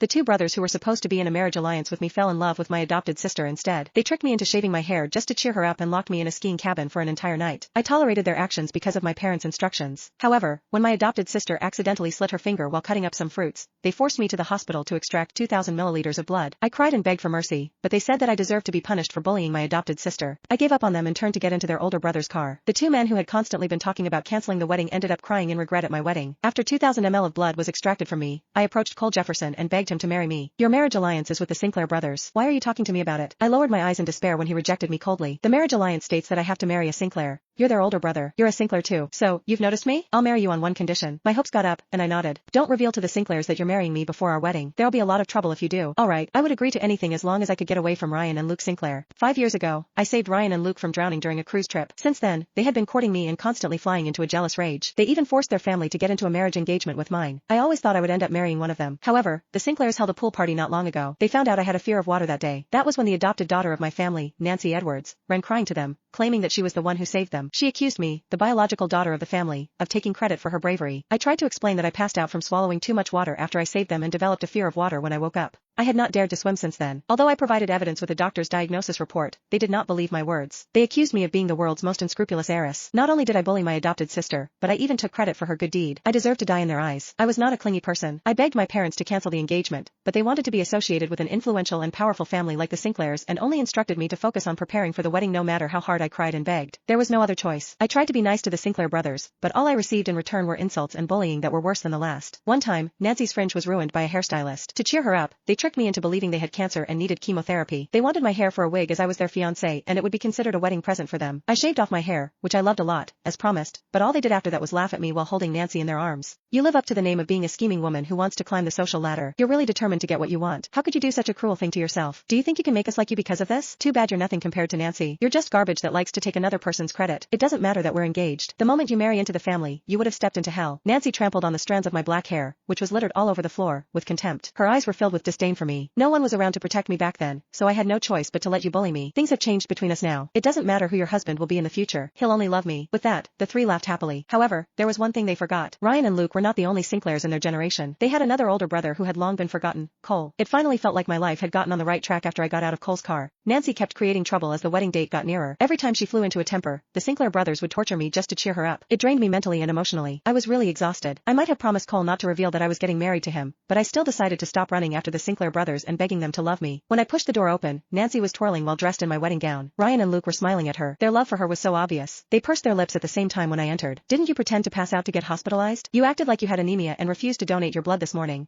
The two brothers who were supposed to be in a marriage alliance with me fell in love with my adopted sister instead. They tricked me into shaving my hair just to cheer her up and locked me in a skiing cabin for an entire night. I tolerated their actions because of my parents' instructions. However, when my adopted sister accidentally slit her finger while cutting up some fruits, they forced me to the hospital to extract 2,000 milliliters of blood. I cried and begged for mercy, but they said that I deserved to be punished for bullying my adopted sister. I gave up on them and turned to get into their older brother's car. The two men who had constantly been talking about canceling the wedding ended up crying in regret at my wedding. After 2,000 ml of blood was extracted from me, I approached Cole Jefferson and begged him to marry me. Your marriage alliance is with the Sinclair brothers. Why are you talking to me about it? I lowered my eyes in despair when he rejected me coldly. The marriage alliance states that I have to marry a Sinclair. You're their older brother. You're a Sinclair too. So, you've noticed me? I'll marry you on one condition. My hopes got up, and I nodded. Don't reveal to the Sinclairs that you're marrying me before our wedding. There'll be a lot of trouble if you do. Alright, I would agree to anything as long as I could get away from Ryan and Luke Sinclair. 5 years ago, I saved Ryan and Luke from drowning during a cruise trip. Since then, they had been courting me and constantly flying into a jealous rage. They even forced their family to get into a marriage engagement with mine. I always thought I would end up marrying one of them. However, the Sinclairs held a pool party not long ago. They found out I had a fear of water that day. That was when the adopted daughter of my family, Nancy Edwards, ran crying to them, claiming that she was the one who saved them. She accused me, the biological daughter of the family, of taking credit for her bravery. I tried to explain that I passed out from swallowing too much water after I saved them and developed a fear of water when I woke up. I had not dared to swim since then. Although I provided evidence with a doctor's diagnosis report, they did not believe my words. They accused me of being the world's most unscrupulous heiress. Not only did I bully my adopted sister, but I even took credit for her good deed. I deserved to die in their eyes. I was not a clingy person. I begged my parents to cancel the engagement, but they wanted to be associated with an influential and powerful family like the Sinclairs and only instructed me to focus on preparing for the wedding no matter how hard I cried and begged. There was no other choice. I tried to be nice to the Sinclair brothers, but all I received in return were insults and bullying that were worse than the last. One time, Nancy's fringe was ruined by a hairstylist. To cheer her up, they tricked me into believing they had cancer and needed chemotherapy. They wanted my hair for a wig as I was their fiancé and it would be considered a wedding present for them. I shaved off my hair, which I loved a lot, as promised, but all they did after that was laugh at me while holding Nancy in their arms. You live up to the name of being a scheming woman who wants to climb the social ladder. You're really determined to get what you want. How could you do such a cruel thing to yourself? Do you think you can make us like you because of this? Too bad you're nothing compared to Nancy. You're just garbage that likes to take another person's credit. It doesn't matter that we're engaged. The moment you marry into the family, you would have stepped into hell. Nancy trampled on the strands of my black hair, which was littered all over the floor, with contempt. Her eyes were filled with disdain for me. No one was around to protect me back then, so I had no choice but to let you bully me. Things have changed between us now. It doesn't matter who your husband will be in the future. He'll only love me. With that, the three laughed happily. However, there was one thing they forgot. Ryan and Luke were not the only Sinclairs in their generation. They had another older brother who had long been forgotten, Cole. It finally felt like my life had gotten on the right track after I got out of Cole's car. Nancy kept creating trouble as the wedding date got nearer. Every time she flew into a temper, the Sinclair brothers would torture me just to cheer her up. It drained me mentally and emotionally. I was really exhausted. I might have promised Cole not to reveal that I was getting married to him, but I still decided to stop running after the Sinclair brothers and begging them to love me. When I pushed the door open, Nancy was twirling while dressed in my wedding gown. Ryan and Luke were smiling at her. Their love for her was so obvious. They pursed their lips at the same time when I entered. Didn't you pretend to pass out to get hospitalized? You acted like you had anemia and refused to donate your blood this morning.